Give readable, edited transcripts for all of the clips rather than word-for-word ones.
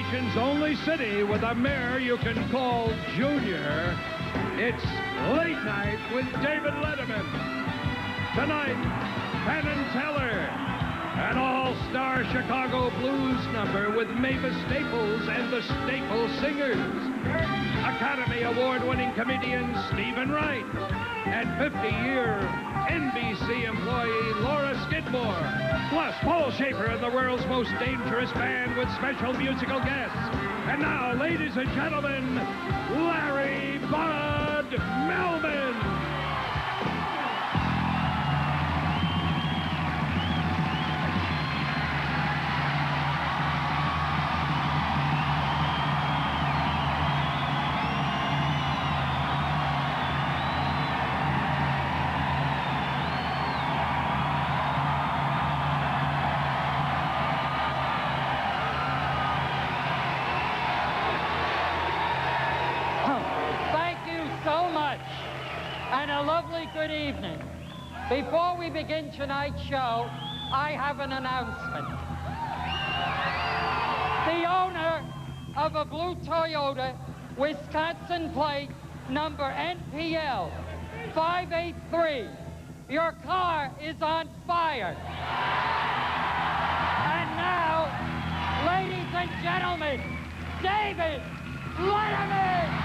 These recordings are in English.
nation's only city with a mayor you can call Junior. It's Late Night with David Letterman. Tonight, Penn and Teller, an all-star Chicago blues number with Mavis Staples and the Staples Singers, Academy Award-winning comedian Stephen Wright, and 50-year NBC employee Laura Skidmore, plus Paul Schaefer and the world's most dangerous band with special musical guests. And now, ladies and gentlemen, Larry Bud Melman. And a lovely good evening. Before we begin tonight's show, I have an announcement. The owner of a blue Toyota, Wisconsin plate, number NPL 583, your car is on fire. And now, ladies and gentlemen, David Letterman!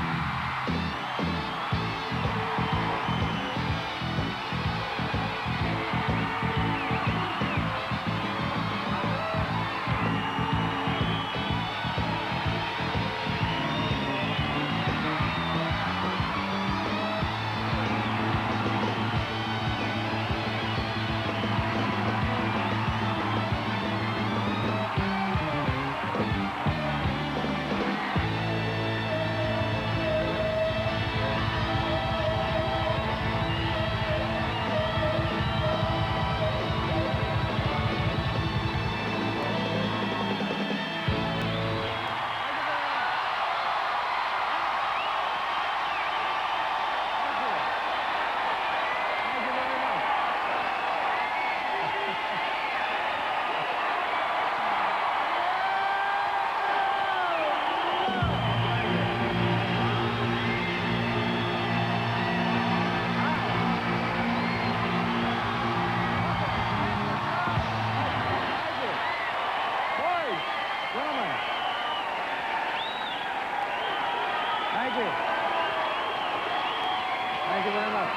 Thank you very much.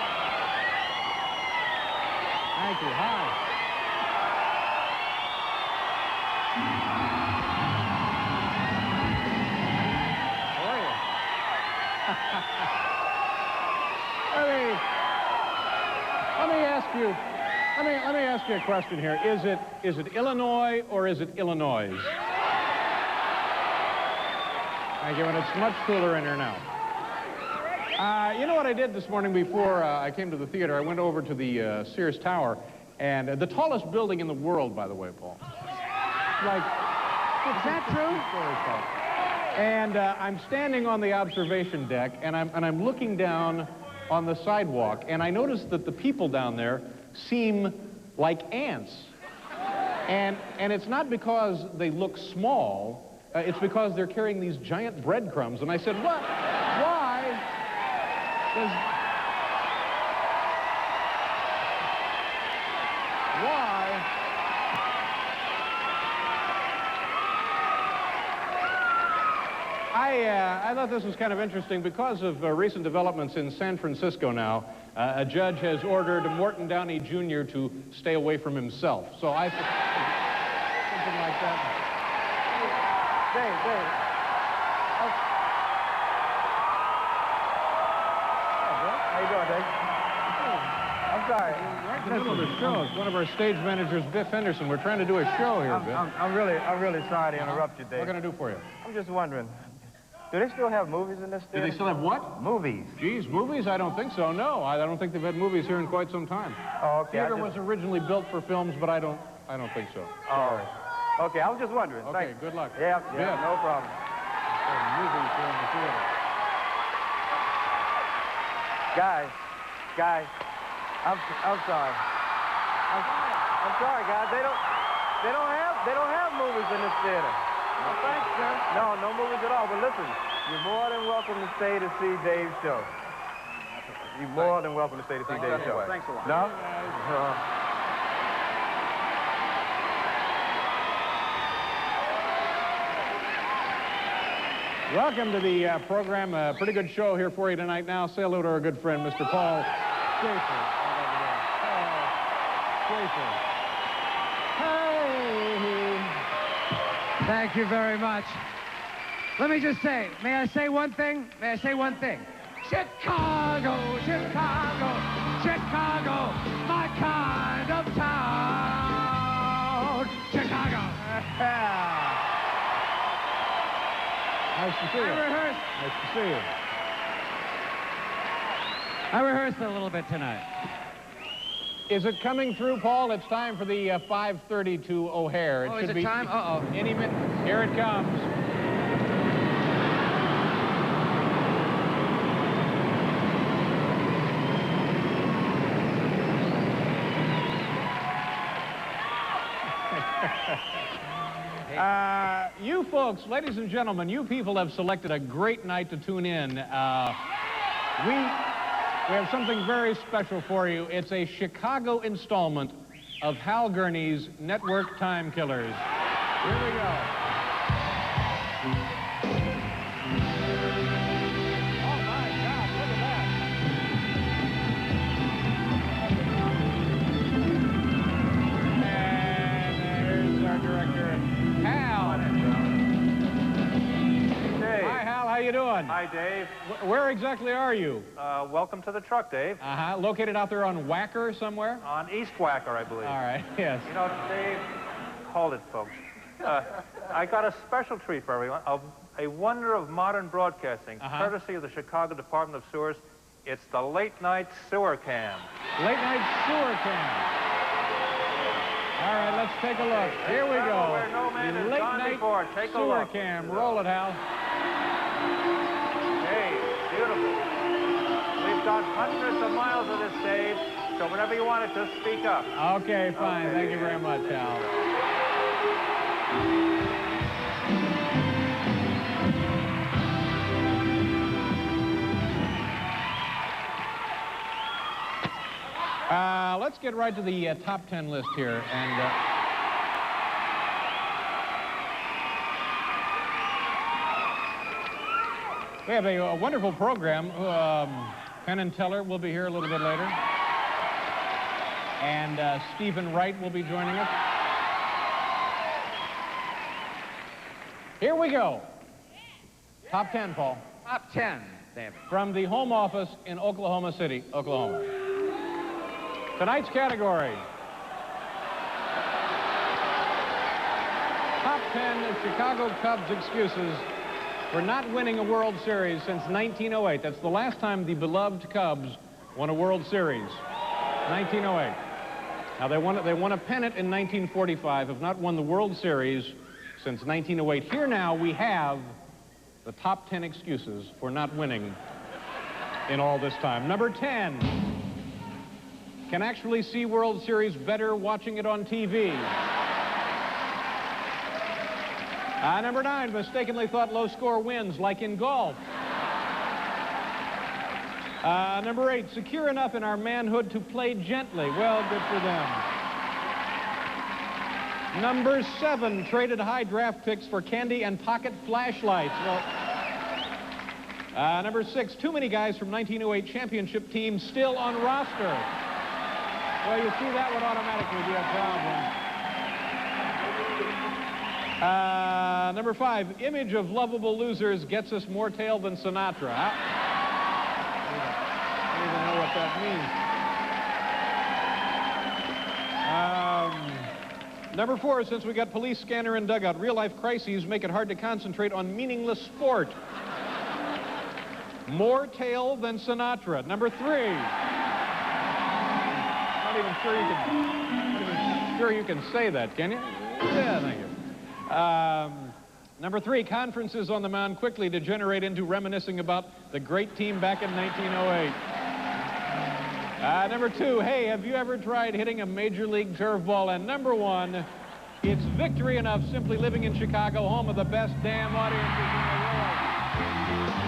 Thank you. Hi. How are you? Let me ask you a question here. Is it Illinois or is it Illinois? Thank you, and it's much cooler in here now. You know what I did this morning before I came to the theater? I went over to the Sears Tower, and the tallest building in the world, by the way, Paul. Like, is that true? And I'm standing on the observation deck, and I'm looking down on the sidewalk, and I noticed that the people down there seem like ants. And it's not because they look small, it's because they're carrying these giant breadcrumbs. And I said, what? Why does... Why? I thought this was kind of interesting. Because of recent developments in San Francisco now, a judge has ordered Morton Downey Jr. to stay away from himself. So I think something like that. Dave. How you doing, Dave? I'm sorry. Right in the middle of the show. It's one of our stage managers, Biff Henderson. We're trying to do a show here, Biff. I'm really sorry to interrupt you, Dave. What can I do for you? I'm just wondering, do they still have movies in this theater? Do they still have what? Movies. Geez, movies? I don't think so, no. I don't think they've had movies here in quite some time. Oh, okay. Theater was originally built for films, but I don't think so. Sorry. Okay, I was just wondering. Okay, Thanks. good luck. Yeah, no problem. Movies here in the theater. Guys, I'm sorry. I'm sorry, guys. They don't have movies in this theater. Well, thanks, sir. No movies at all. But listen, you're more than welcome to stay to see Dave's show. You're more than welcome to stay to see Dave's show. Thanks a lot. No? Welcome to the program. A pretty good show here for you tonight. Now, say hello to our good friend, Mr. Paul Schaefer. Schaefer. Hey. Thank you very much. Let me just say, may I say one thing? May I say one thing? Chicago, Chicago, Chicago, my kind of town. Chicago. Nice to see you. Nice to see you. I rehearsed a little bit tonight. Is it coming through, Paul? It's time for the 5:30 to O'Hare. Oh, is it time? Uh-oh. Any minute. Here it comes. You folks, ladies and gentlemen, you people have selected a great night to tune in. We have something very special for you. It's a Chicago installment of Hal Gurney's Network Time Killers. Here we go. Oh, my God, look at that. And there's our director, Hal. Hi, Hal. How you doing? Hi, Dave. Where exactly are you? Welcome to the truck, Dave. Located out there on Wacker somewhere? On East Wacker, I believe. All right, yes. You know, Dave, hold it, folks. I got a special treat for everyone. A wonder of modern broadcasting, courtesy of the Chicago Department of Sewers. It's the Late Night Sewer Cam. Late Night Sewer Cam. All right, let's take a look. Here we go. Where no man has Late gone Night before. Take a Sewer look. Cam. Roll it, Hal. Hey, beautiful. We've got hundreds of miles of this, Dave, so whenever you want it, just speak up. Okay, fine. Okay. Thank you very much, Hal. Let's get right to the top 10 list here. And we have a wonderful program. Penn and Teller will be here a little bit later. And Stephen Wright will be joining us. Here we go. Top 10, Paul. Top 10, David. From the home office in Oklahoma City, Oklahoma. Tonight's category. Top 10 Chicago Cubs excuses for not winning a World Series since 1908. That's the last time the beloved Cubs won a World Series. 1908. Now, they won a pennant in 1945, have not won the World Series since 1908. Here now we have the top 10 excuses for not winning in all this time. Number 10. Can actually see World Series better watching it on TV. Number 9, mistakenly thought low score wins, like in golf. Number 8, secure enough in our manhood to play gently. Well, good for them. Number 7, traded high draft picks for candy and pocket flashlights. Well, number 6, too many guys from 1908 championship teams still on roster. Well, you see, that would automatically be a problem. Number 5, image of lovable losers gets us more tail than Sinatra. I don't even know what that means. Number 4, since we got police scanner and dugout, real-life crises make it hard to concentrate on meaningless sport. More tail than Sinatra. Number 3. Not even sure you can say that, can you? Yeah, thank you. Number 3, conferences on the mound quickly degenerate into reminiscing about the great team back in 1908. Number 2, hey, have you ever tried hitting a major league turf ball? And number 1, It's victory enough simply living in Chicago, home of the best damn audiences in the world.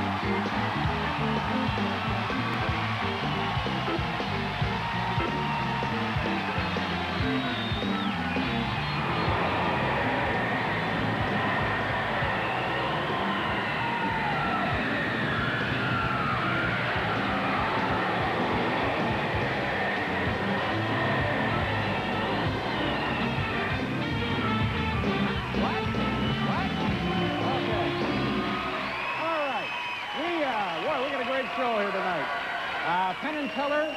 Show here tonight. Penn and Teller,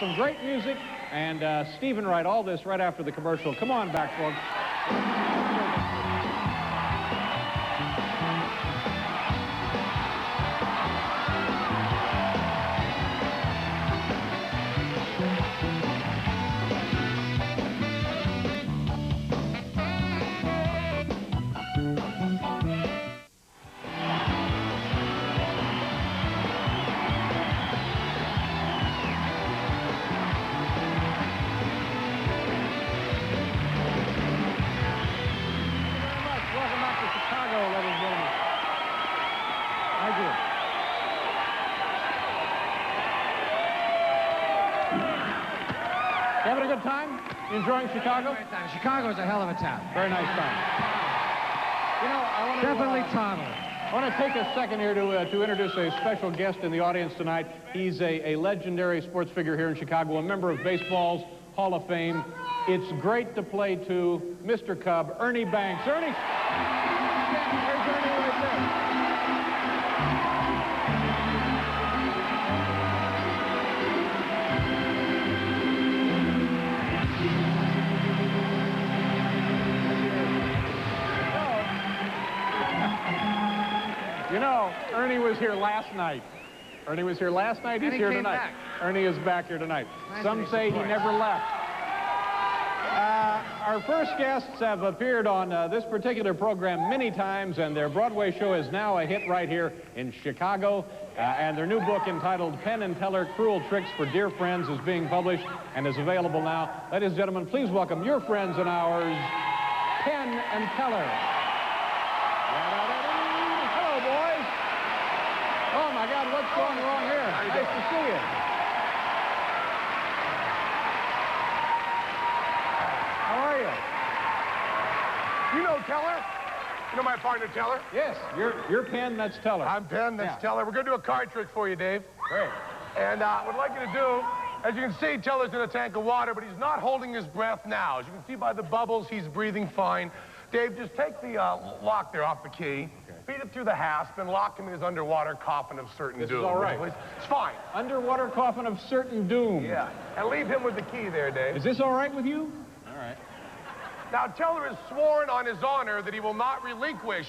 some great music, and Steve and Wright, all this right after the commercial. Come on back, folks. You having a good time? You enjoying Chicago? Great time. Chicago's a hell of a town. Very nice time. You know, I want to... Definitely Toddle. I want to take a second here to introduce a special guest in the audience tonight. He's a legendary sports figure here in Chicago, a member of baseball's Hall of Fame. It's great to play to Mr. Cub, Ernie Banks. Ernie! There's Ernie right there. You know, Ernie was here last night. Ernie was here last night. He's here tonight. Back. Ernie is back here tonight. Nice. Some say he never left. Our first guests have appeared on this particular program many times, and their Broadway show is now a hit right here in Chicago. And their new book entitled Penn and Teller, Cruel Tricks for Dear Friends is being published and is available now. Ladies and gentlemen, please welcome your friends and ours, Penn and Teller. Boys. Oh, my God, what's going wrong here? Nice to see you. How are you? You know Teller? You know my partner, Teller? Yes, you're Penn, that's Teller. I'm Penn, that's Teller. We're going to do a card trick for you, Dave. Great. And what I'd like you to do, as you can see, Teller's in a tank of water, but he's not holding his breath now. As you can see by the bubbles, he's breathing fine. Dave, just take the lock there off the key. Feed it through the hasp and lock him in his underwater coffin of certain doom. This is all right. It's fine. Underwater coffin of certain doom. Yeah. And leave him with the key there, Dave. Is this all right with you? All right. Now, Teller has sworn on his honor that he will not relinquish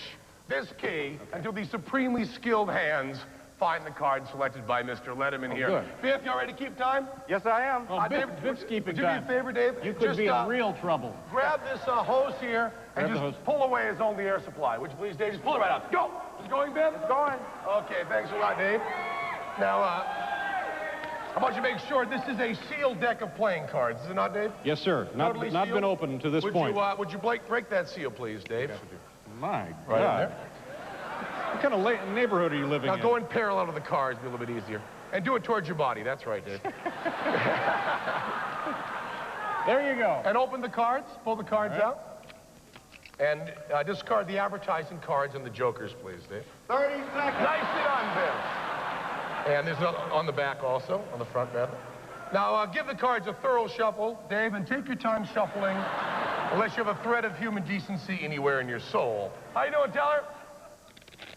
this key until the supremely skilled hands find the card selected by Mr. Letterman here. Good. Biff, you all ready to keep time? Yes, I am. Well, Biff's keeping Would you do me time. a favor, Dave? You could Just, be in real trouble. grab this hose here and Grab the just hose. pull away his only air supply. Would you please, Dave? Just pull it right out. Go! It's going, Biff? It's going. Okay, thanks a lot, Dave. Now, how about you make sure this is a sealed deck of playing cards, is it not, Dave? Yes, sir. Totally Not sealed? been opened to this point. Would you break that seal, please, Dave? My Right God. there. What kind of neighborhood are you living Now in? go in parallel to the cards, be a little bit easier. And do it towards your body. That's right, Dave. There you go. And open the cards. Pull the cards out. And discard the advertising cards and the jokers, please, Dave. 30 seconds. Nicely done, Bill. And there's another on the back also, on the front, rather. Now, give the cards a thorough shuffle, Dave, and take your time shuffling, unless you have a thread of human decency anywhere in your soul. How you doing, Teller?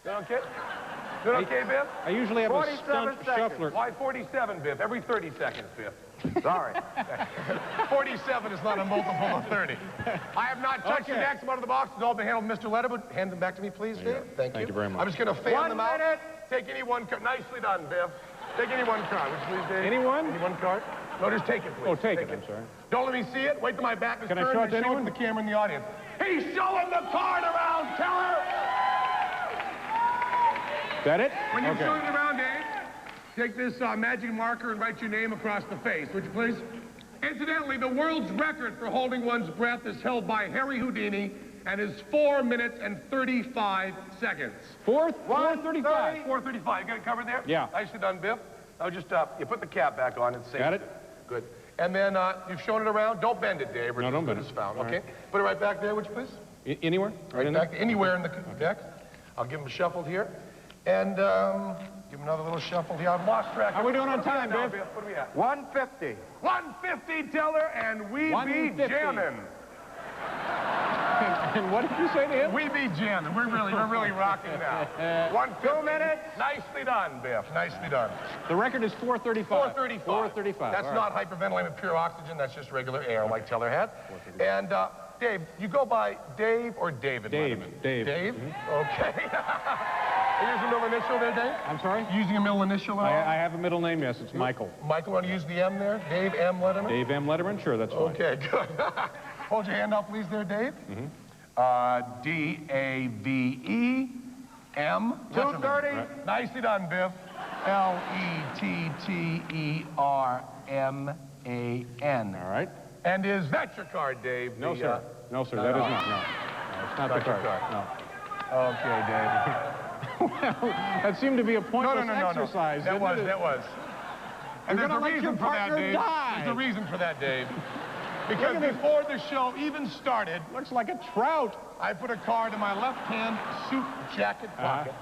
Doing okay? Doing okay, Biff? I usually have a 47 stunt seconds. shuffler. Why 47, Biff? Every 30 seconds, Biff. Sorry. 47 is not a multiple of 30. I have not touched the decks out of the box. It's all been handled, Mr. Letterman. Hand them back to me, please, Dave. Thank you. Thank you very much. I'm just going to fan 1 them out. minute. Take any one card. Nicely done, Biff. Take any one card, would you please, Dave? Anyone? Any one card? No, just take it, please. Oh, take it, I'm sorry. Don't let me see it. Wait till my back is Can I turned show it and to show it anyone? to the camera in the audience. He's showing the card around, Teller! Is that it? When you Okay. show it around, Dave, take this magic marker and write your name across the face, would you please? Incidentally, the world's record for holding one's breath is held by Harry Houdini and is 4 minutes and 35 seconds. 4:35. 4:35. You got it covered there? Yeah. Nicely done, Biff. Now just, you put the cap back on and say. Got it? Good. And then you've shown it around. Don't bend it, Dave. No, don't bend it. It's found. All Okay. right. Put it right back there, would you please? Anywhere? Right in back there? anywhere in the deck. I'll give him a shuffle here. And give him another little shuffle here. I've lost track. How are we doing on time, Biff? What are we at? 150. 150, Teller, and we 150. be jamming. And what did you say to him? We be jamming. We're really rocking now. 2 minutes. Nicely done, Biff. Nicely done. The record is 4:35. 4:35. 4:35. That's All not hyperventilating with pure oxygen. That's just regular air, like Teller had. And Dave, you go by Dave or David? Dave. Letterman? Dave. Dave? Okay. Are you using a middle initial there, Dave? I'm sorry? Using a middle initial at all? I have a middle name, yes. It's Michael. Michael, want to use the M there? Dave M. Letterman? Dave M. Letterman? Sure, that's fine. Okay, good. Hold your hand up, please, there, Dave. D-A-V-E M. 230. Right. Nicely done, Biff. L-E-T-T-E-R-M-A-N. All right. And is that your card, Dave? No, sir. No, sir, that is not. No, it's not the Not your card. card. No. Okay, Dave. Well, that seemed to be a pointless No. exercise. That was. And You're there's a gonna let reason your for that, partner Dave. die. There's a reason for that, Dave. Because before the show even started, Looks like a trout. I put a card in my left-hand suit jacket pocket.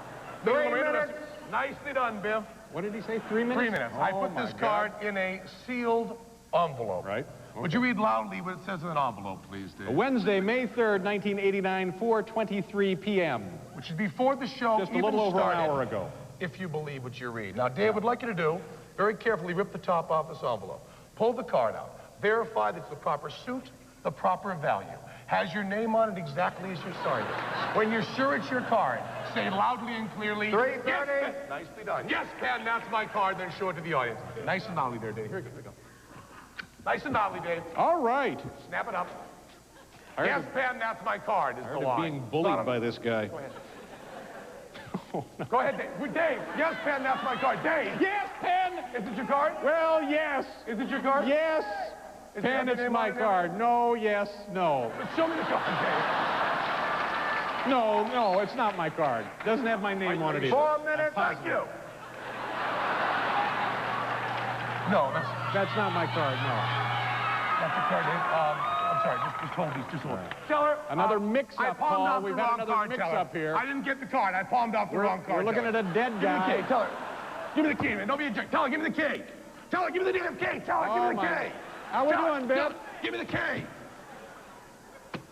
3 minutes. Nicely done, Biff. What did he say? 3 minutes? 3 minutes. I Oh, put my this God. card in a sealed envelope. Right. Would you read loudly what it says in an envelope, please, Dave? Wednesday, May 3rd, 1989, 4:23 p.m. Which is before the show Just a even little over an started, hour ago. if you believe what you read. Now, Dave would like you to do, very carefully rip the top off this envelope. Pull the card out. Verify that it's the proper suit, the proper value. Has your name on it exactly as you signed it. When you're sure it's your card, say loudly and clearly, 330. Yes, nicely done. Yes, Ken, that's my card, then show it to the audience. Nice and loudly there, Dave. Here we go. Nice and loudly, Dave. All right. Snap it up. I Yes, heard, Pen, that's my card, is I the heard of line. being bullied by this guy. Go ahead. Go ahead, Dave. Dave, yes, Pen, that's my card. Dave! Yes, Penn! Is it your card? Well, yes. Is it your card? Yes. Is Penn, it it's your my name on it? card. No, yes, no. Show me the card, Dave. No, it's not my card. Doesn't have my name on it either. 4 minutes. Thank you. No, That's not my card, no. that's the card, Dave. I'm sorry, just hold these, just hold it. Teller, Another I mix-up, palmed Paul. off We've the had wrong another card, mix-up Teller. here. I didn't get the card. I palmed off the wrong card. We're looking at Teller. a dead Give me the guy. key, Teller. Give me the key, man. Don't be a jerk. Teller, give me the key. Teller, give me the damn key. Teller, give me the my. key. How we Teller, doing, Bill? Teller, give me the key.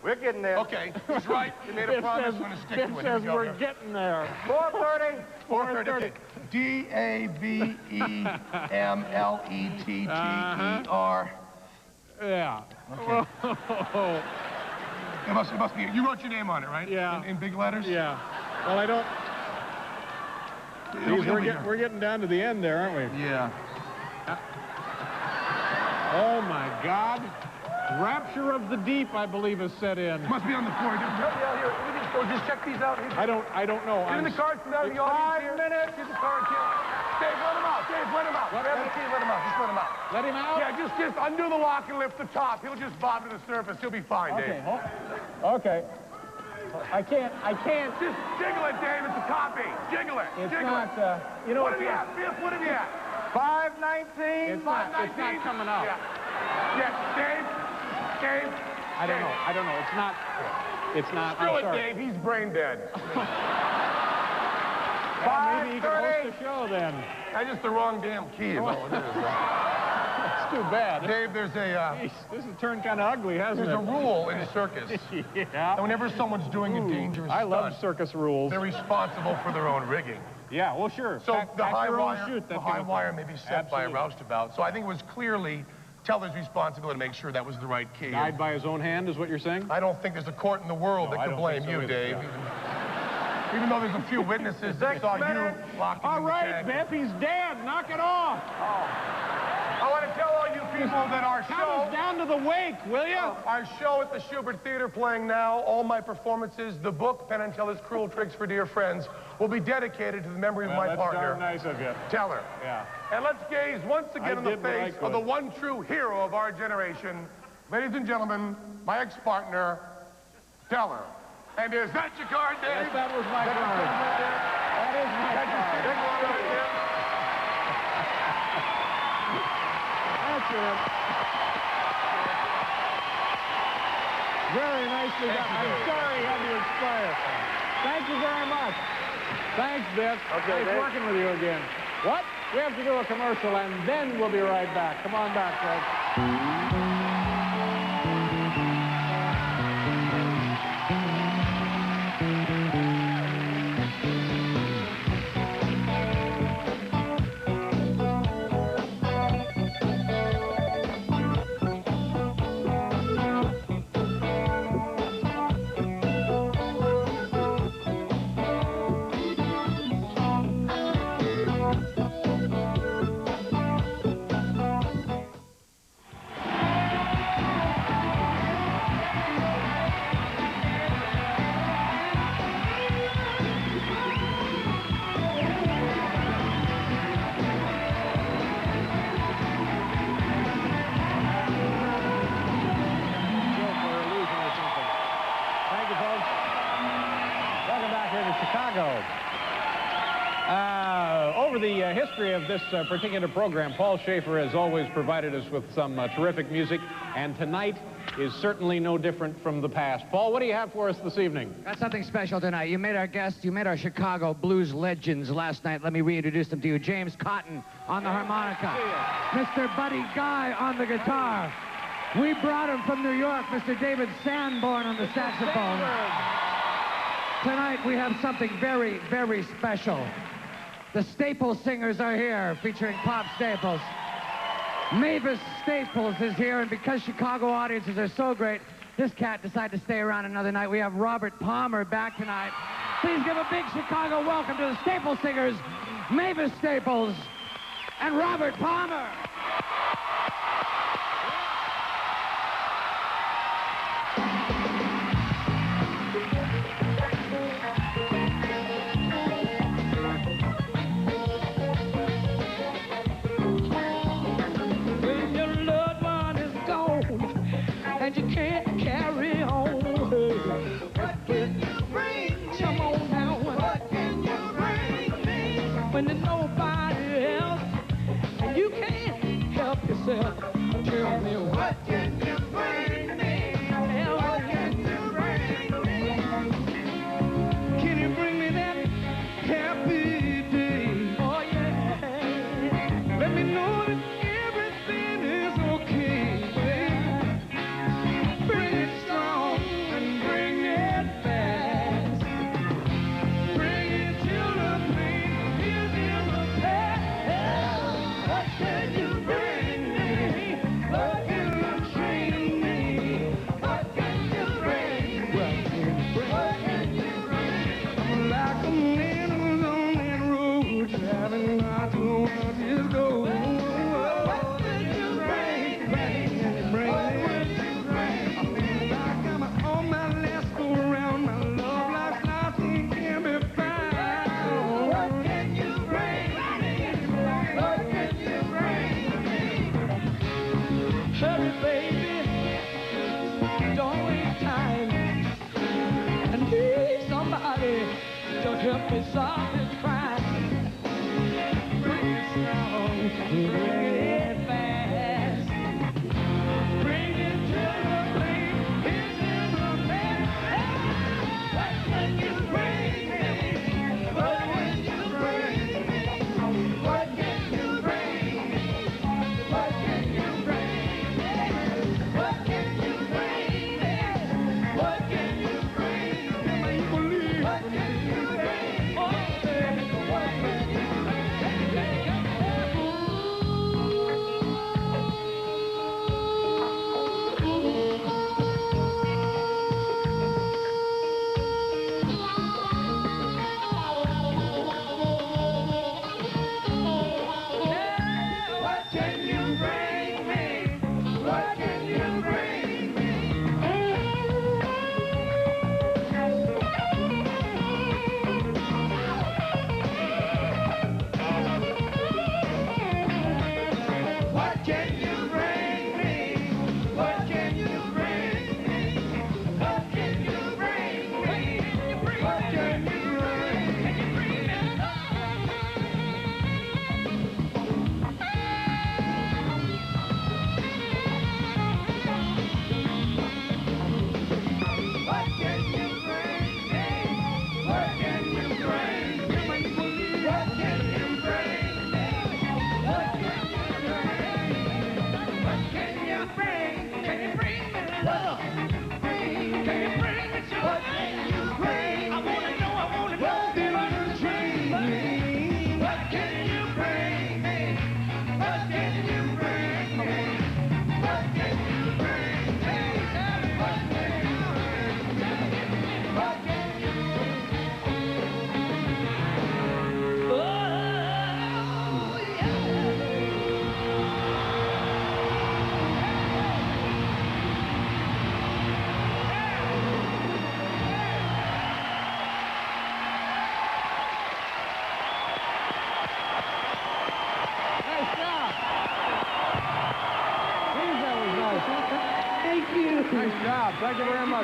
We're getting there. Okay, he's right. You made a Biff promise. says, I'm going to stick Biff to it. says Here we go. we're getting there. 430. 430. D-A-V-E-M-L-E-T-T-E-R. Yeah. It must be. You wrote your name on it, right? Yeah. In big letters? Yeah. Well, I don't... It'll Geez, be we're getting down to the end there, aren't we? Yeah. Oh, my God. Rapture of the deep, I believe, is set in. Must be on the floor. Just check these out. I don't know. Give me the cards from out of the audience here. 5 minutes. Get the cards here. Dave, let him out. Dave, let him out. Grab the key, let him out. Just let him out. Let him out? Yeah, just undo the lock and lift the top. He'll just bob to the surface. He'll be fine, Dave. Okay. I can't. Just jiggle it, Dave. It's a copy. Jiggle it. It's jiggle not, it. you know What what? have you at, Biff? What have you at? 519. It's not coming out. Yeah. Yeah, Dave. Dave. I don't know. It's not. Screw I'm it, sorry. Dave. He's brain dead. Well, maybe he can host the show then. That's just the wrong damn key. Is all it is. It's too bad. Dave, there's a Jeez, this has turned kind of ugly, hasn't there's a it? rule in circus. Yeah. that whenever someone's doing a dangerous I love stunt, circus rules. they're responsible for their own rigging. Yeah, well, sure. So Pack the high your own wire, chute, the that high kind of wire thing. may be set by a Absolutely. roustabout. So I think it was clearly Teller's responsibility to make sure that was the right key. Guide by his own hand is what you're saying? I don't think there's a court in the world No, that I can don't blame think so you, either, Dave. yeah. Even though there's a few witnesses that saw you locked in All the right, tag. Biff, he's dead. Knock it off. I want to tell all you people that our Count show... us down to the wake, will you? Our show at the Schubert Theater playing now, all my performances, the book, Penn and Teller's Cruel Tricks for Dear Friends, will be dedicated to the memory of my partner, That's darn nice of you. Teller. Yeah. And let's gaze once again in the face of the one true hero of our generation. Ladies and gentlemen, my ex-partner, Teller. And is that your card, Dave? Yes, that was my card. That is my card. That's it. Very nicely done. I'm sorry you had to expire. Thank you very much. Thanks, Biff. Okay, nice working with you again. What? We have to do a commercial, and then we'll be right back. Come on back, folks. Over the history of this particular program, Paul Schaefer has always provided us with some terrific music, and tonight is certainly no different from the past. Paul, what do you have for us this evening? Got something special tonight. You made our guests, you made our Chicago blues legends last night. Let me reintroduce them to you. James Cotton on the harmonica. Mr. Buddy Guy on the guitar. We brought him from New York, Mr. David Sanborn on the saxophone. Tonight we have something very, very special. The Staples Singers are here, featuring Pop Staples. Mavis Staples is here, and because Chicago audiences are so great, this cat decided to stay around another night. We have Robert Palmer back tonight. Please give a big Chicago welcome to the Staples Singers, Mavis Staples and Robert Palmer. And you can't carry on. What can you bring me? Come on now. What can you bring me? When there's nobody else, and you can't help yourself. Tell me what can you bring me? What can you bring me? Can you bring me that happy day? Oh yeah. Let me know that everything is okay. Help me solve this crime. Bring it strong, bring it fast. Bring it to the place, it's in the past. What can you bring me? What can you bring me? What can you bring me? What can you bring me? What can you bring me? What can you bring me? What can you bring me? Oh,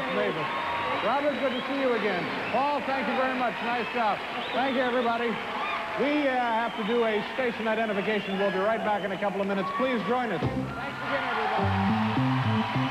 Miss Mavis. Robert, good to see you again. Paul, thank you very much. Nice job. Thank you, everybody. We have to do a station identification. We'll be right back in a couple of minutes. Please join us. Thanks again, everybody.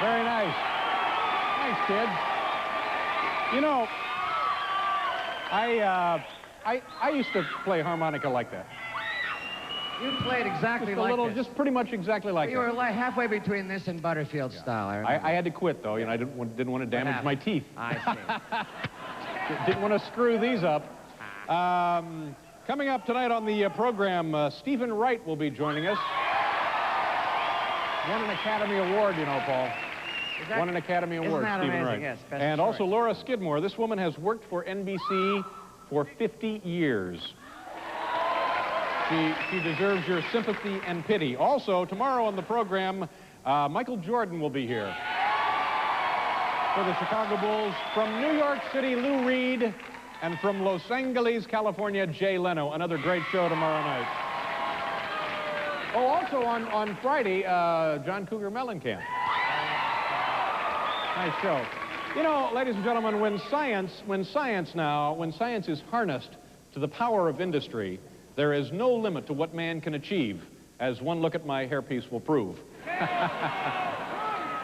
Very nice. Thanks, kids. You know, I used to play harmonica like that. You played exactly Just a like little, this. just pretty much exactly like You that. were like halfway between this and Butterfield style. I had to quit, though. You know, I didn't want to damage my teeth. I see. Didn't want to screw these up. Coming up tonight on the program, Stephen Wright will be joining us. Won an Academy Award, you know, Paul. Won an Academy Award, that Stephen amazing? Wright. Yes, best and also choice. Laura Skidmore. This woman has worked for NBC for 50 years. She deserves your sympathy and pity. Also, tomorrow on the program, Michael Jordan will be here for the Chicago Bulls. From New York City, Lou Reed. And from Los Angeles, California, Jay Leno. Another great show tomorrow night. Oh, also on Friday, John Cougar Mellencamp. Nice show. You know, ladies and gentlemen, when science is harnessed to the power of industry, there is no limit to what man can achieve, as one look at my hairpiece will prove.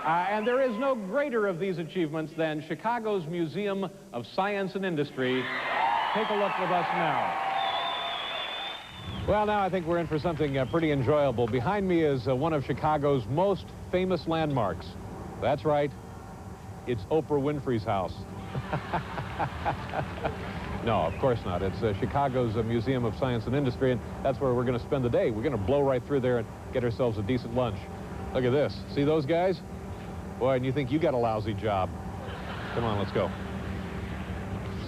And there is no greater of these achievements than Chicago's Museum of Science and Industry. Take a look with us now. Well, now I think we're in for something pretty enjoyable. Behind me is one of Chicago's most famous landmarks. That's right. It's Oprah Winfrey's house. No, of course not. It's Chicago's Museum of Science and Industry, and that's where we're going to spend the day. We're going to blow right through there and get ourselves a decent lunch. Look at this. See those guys? Boy, and you think you got a lousy job. Come on, let's go.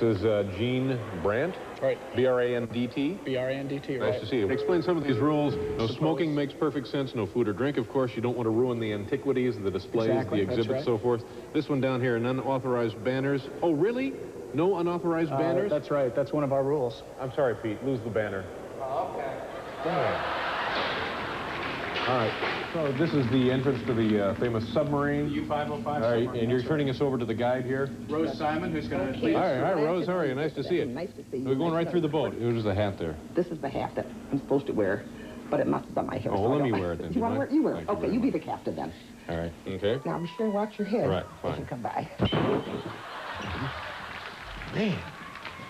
This is Gene Brandt. Right. B-R-A-N-D-T. B-R-A-N-D-T, right. Nice to see you. Explain some of these rules. No smoking makes perfect sense. No food or drink, of course. You don't want to ruin the antiquities, the displays, Exactly, the that's exhibits, right. so forth. This one down here, unauthorized banners. Oh, really? No unauthorized banners? That's right. That's one of our rules. I'm sorry, Pete. Lose the banner. Oh, okay. All right. So this is the entrance to the famous submarine. U-505 All right, submarine, and you're that's turning us over to the guide here. Rose Simon, who's going to lead All us right, through. hi, Rose. How are you? Nice to see you. Nice to see you. We're going right through the boat. It was the hat there. This is the hat that I'm supposed to wear, but it messes up my hair. Oh, so well, I let me don't- wear it then. You want to wear it? You wear it. Thank you Okay, very you be much. the captain then. All right, okay. Now be sure and watch your head Right, as fine. you come by. Man.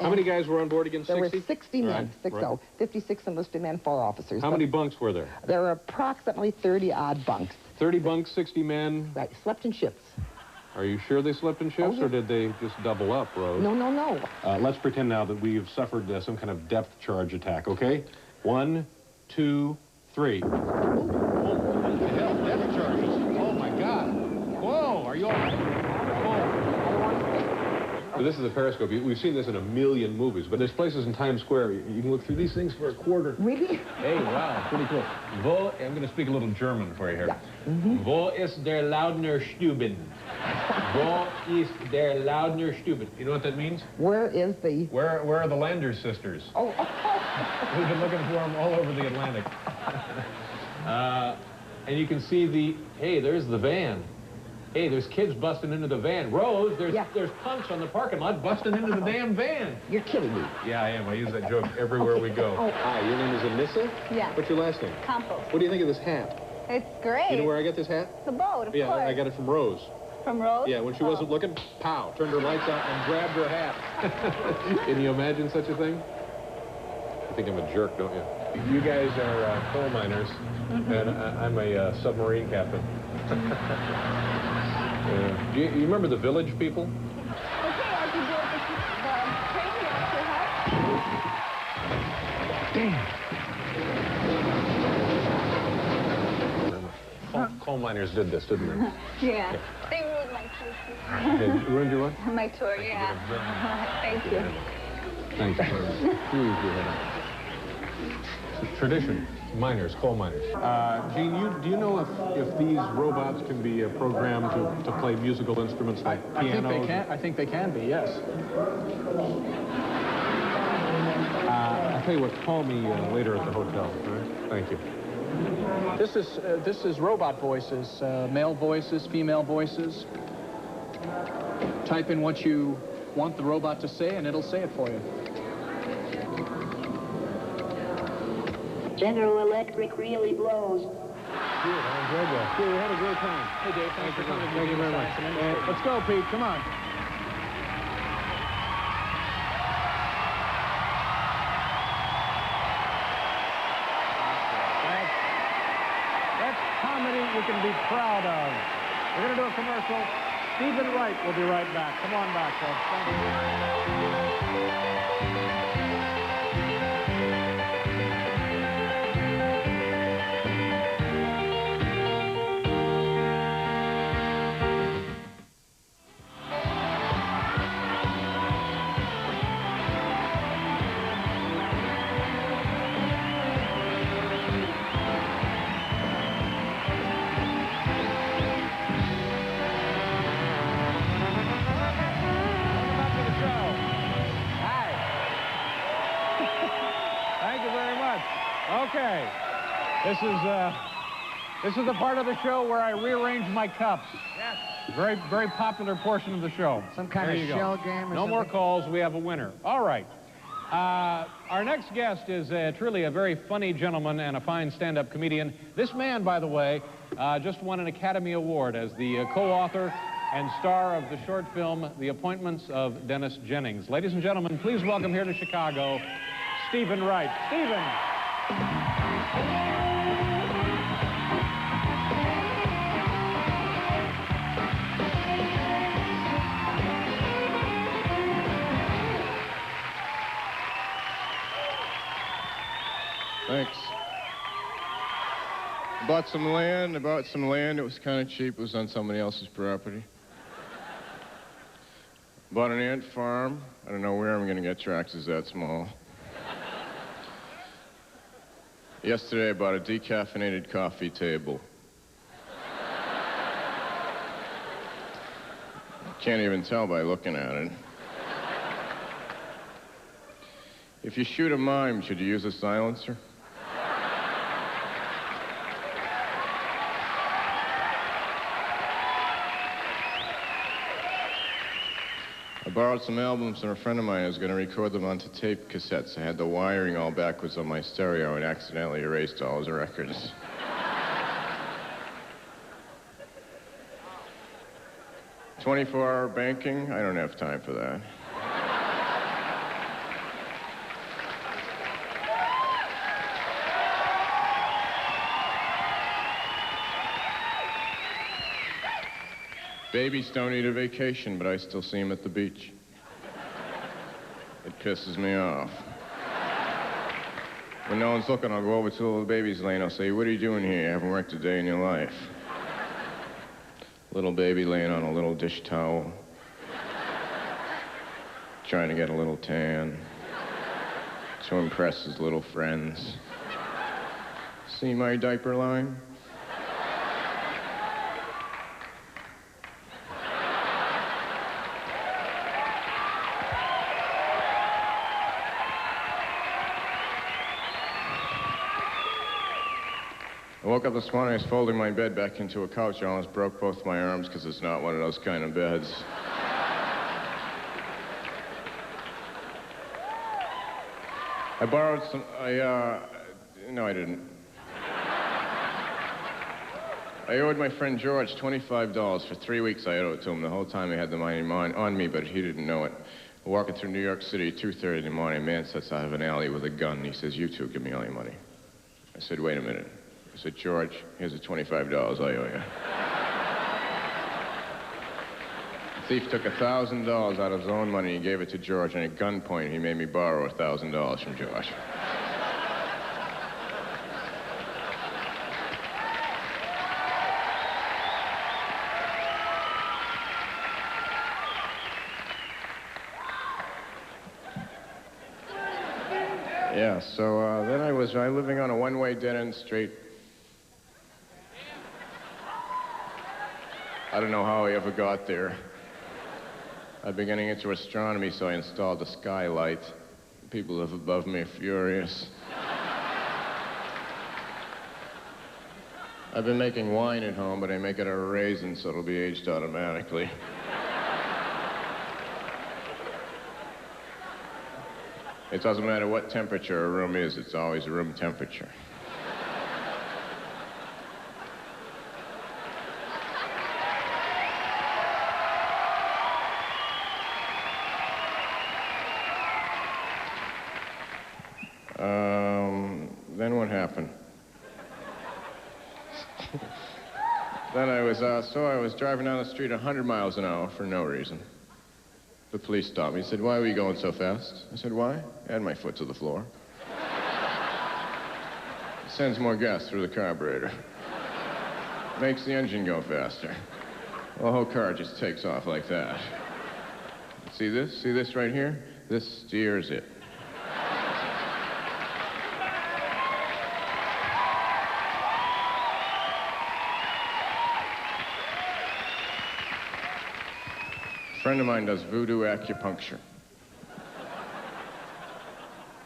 How many guys were on board again? 60? There were 60 men, Right, 60, right. 56 enlisted men, 4 officers. How many bunks were there? There were approximately 30-odd bunks. 30 bunks, 60 men. Right, slept in ships. Are you sure they slept in ships, Oh, yeah. or did they just double up, Rose? No, no, no. Let's pretend now that we've suffered some kind of depth charge attack, okay? 1, 2, 3. Oh, what the hell? Depth charges. Oh, my God. Whoa, are you all right? Whoa. So this is a periscope. We've seen this in a million movies, but there's places in Times Square you can look through these things for a quarter. Really? Hey, wow, pretty cool. I'm going to speak a little German for you here. Yeah. Mm-hmm. Wo ist der Laudner Stuben? Wo ist der Laudner Stuben? You know what that means? Where is the... Where are the Landers sisters? Oh, We've been looking for them all over the Atlantic. And you can see hey, there's the van. Hey, there's kids busting into the van. Rose, there's punks on the parking lot busting into the damn van. You're kidding me. Yeah, I am. I use that joke everywhere we go. Oh. Hi, your name is Anissa? Yeah. What's your last name? Campos. What do you think of this hat? It's great. You know where I got this hat? The boat, of Yeah, course. I got it from Rose. From Rose? Yeah, when she wasn't looking, pow, turned her lights out and grabbed her hat. Can you imagine such a thing? You think I'm a jerk, don't you? You guys are coal miners, and I'm a submarine captain. Do you remember the Village people? Okay, as you built the Coal miners did this, didn't they? Yeah. They ruined my tour. They ruined your what? My tour, yeah. Thank you. Thanks. It's a tradition. Miners, coal miners. Gene, do you know if these robots can be programmed to play musical instruments like pianos? I think they can be, yes. I'll tell you what, call me later at the hotel, all right? Thank you. This is robot voices, male voices, female voices. Type in what you want the robot to say, and it'll say it for you. General Electric really blows. Good, I enjoyed that. Good, we had a great time. Hey, Dave, thanks for coming. Thank you very much. Let's go, Pete. Come on. That's comedy you can be proud of. We're going to do a commercial. Stephen Wright will be right back. Come on back, folks. Thank you. Okay, this is the part of the show where I rearrange my cups. Yes. Very, very popular portion of the show. Some kind of shell game or no something? more calls. We have a winner. All right. Our next guest is truly a very funny gentleman and a fine stand-up comedian. This man, by the way, just won an Academy Award as the co-author and star of the short film The Appointments of Dennis Jennings. Ladies and gentlemen, please welcome here to Chicago, Stephen Wright. Stephen. Thanks. I bought some land. It was kind of cheap. It was on somebody else's property. Bought an ant farm. I don't know where I'm going to get tractors that small. Yesterday, I bought a decaffeinated coffee table. Can't even tell by looking at it. If you shoot a mime, should you use a silencer? I borrowed some albums from a friend of mine who was going to record them onto tape cassettes. I had the wiring all backwards on my stereo and accidentally erased all his records. $24-hour banking? I don't have time for that. Babies don't need a vacation, but I still see them at the beach. It pisses me off. When no one's looking, I'll go over to the little baby's lane. I'll say, "What are you doing here? You haven't worked a day in your life." Little baby laying on a little dish towel, trying to get a little tan, to impress his little friends. See my diaper line? I woke up this morning, I was folding my bed back into a couch. I almost broke both my arms because it's not one of those kind of beds. I borrowed some, no, I didn't. I owed my friend George $25. For 3 weeks I owed it to him. The whole time he had the money on me, but he didn't know it. We're walking through New York City, 2:30 in the morning. A man sits out of an alley with a gun. He says, "You two, give me all your money." I said, "Wait a minute." I said, "George, here's the $25 I owe you." The thief took $1,000 out of his own money and gave it to George, and at gunpoint he made me borrow $1,000 from George. Yeah, so then I was living on a one-way dead-end street. I don't know how I ever got there. I've been getting into astronomy, so I installed a skylight. People live above me are furious. I've been making wine at home, but I make it out of raisins, so it'll be aged automatically. It doesn't matter what temperature a room is, it's always room temperature. Then what happened? Then I was driving down the street 100 miles an hour for no reason. The police stopped me. He said, "Why were you going so fast?" I said, "Why?" I had my foot to the floor. It sends more gas through the carburetor. Makes the engine go faster. Well, the whole car just takes off like that. See this? See this right here? This steers it. A friend of mine does voodoo acupuncture.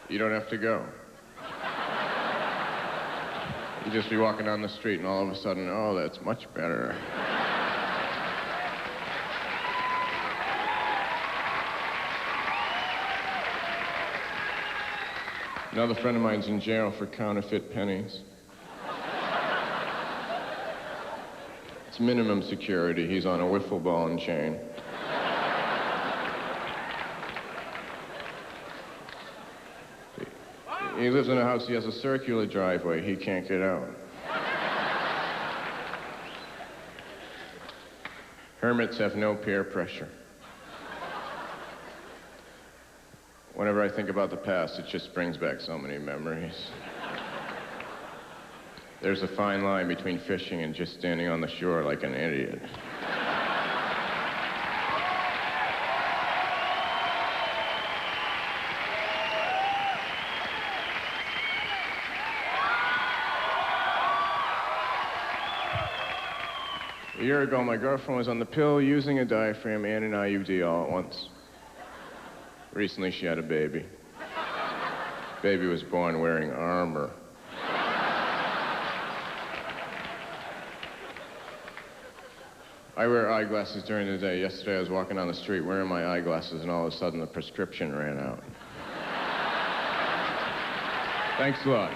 You don't have to go. You just be walking down the street and all of a sudden, oh, that's much better. Another friend of mine's in jail for counterfeit pennies. It's minimum security. He's on a wiffle ball and chain. He lives in a house, he has a circular driveway, he can't get out. Hermits have no peer pressure. Whenever I think about the past, it just brings back so many memories. There's a fine line between fishing and just standing on the shore like an idiot. A year ago, my girlfriend was on the pill, using a diaphragm and an IUD all at once. Recently, she had a baby. Baby was born wearing armor. I wear eyeglasses during the day. Yesterday, I was walking down the street wearing my eyeglasses, and all of a sudden, the prescription ran out. Thanks a lot.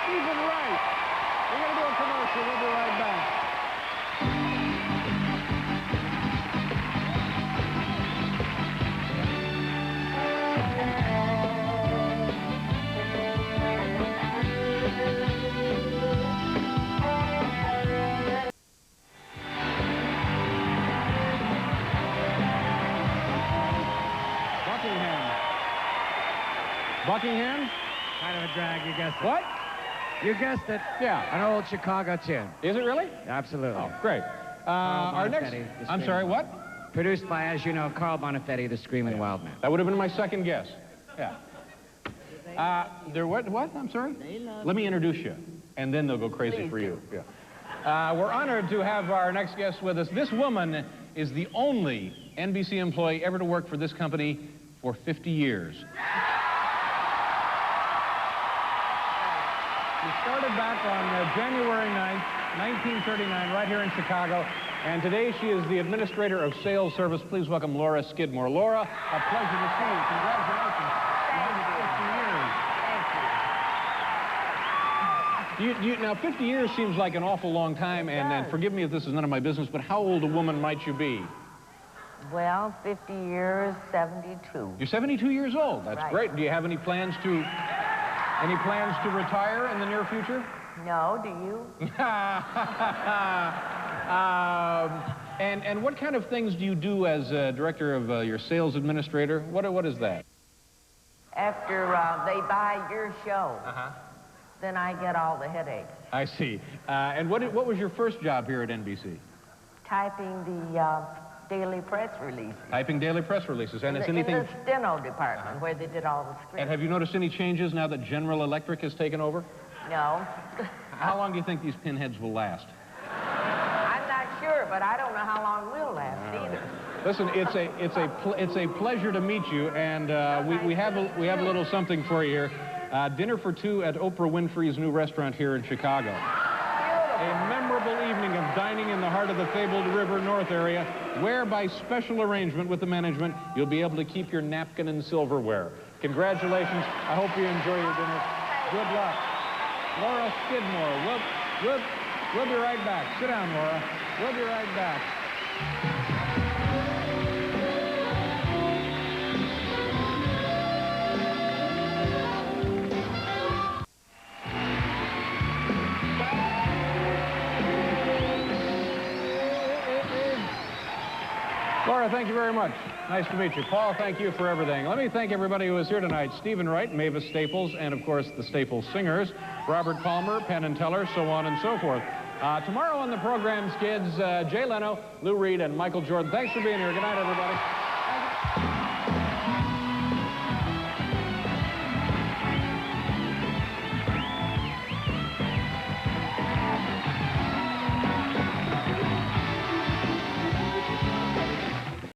Stephen Wright. We're going to do a commercial. We'll be right back. Buckingham? Kind of a drag, you guessed it. What? You guessed it. Yeah. An old Chicago tune. Is it really? Absolutely. Oh, great. Our next... I'm sorry, what? Produced by, as you know, Carl Bonifetti, the Screaming Wild Man. That would have been my second guess. Yeah. They're what? What? I'm sorry? Let me introduce you, and then they'll go crazy for you. Yeah. We're honored to have our next guest with us. This woman is the only NBC employee ever to work for this company for 50 years. She started back on January 9th, 1939, right here in Chicago. And today she is the administrator of sales service. Please welcome Laura Skidmore. Laura, a pleasure to see you. Congratulations. Thank you. Now, 50 years seems like an awful long time, and forgive me if this is none of my business, but how old a woman might you be? Well, 50 years, 72. You're 72 years old. That's right. Great. Do you have any plans to retire in the near future? No, do you? And what kind of things do you do as director of your sales administrator? What is that? After they buy your show, then I get all the headaches. I see. And what was your first job here at NBC? Typing the daily press releases. Typing daily press releases. And in the steno department where they did all the scripts. And have you noticed any changes now that General Electric has taken over? No. How long do you think these pinheads will last? I'm not sure, but I don't know how long we'll last either. Listen, it's a pleasure to meet you, and we have a little something for you here. Dinner for two at Oprah Winfrey's new restaurant here in Chicago. A memorable evening of dining in the heart of the fabled River North area, where by special arrangement with the management, you'll be able to keep your napkin and silverware. Congratulations. I hope you enjoy your dinner. Good luck. Laura Skidmore. We'll be right back. Sit down, Laura. We'll be right back. Laura, thank you very much. Nice to meet you. Paul, thank you for everything. Let me thank everybody who was here tonight. Stephen Wright, Mavis Staples, and of course the Staples Singers. Robert Palmer, Penn and Teller, so on and so forth. Tomorrow on the program's kids, Jay Leno, Lou Reed, and Michael Jordan. Thanks for being here. Good night, everybody.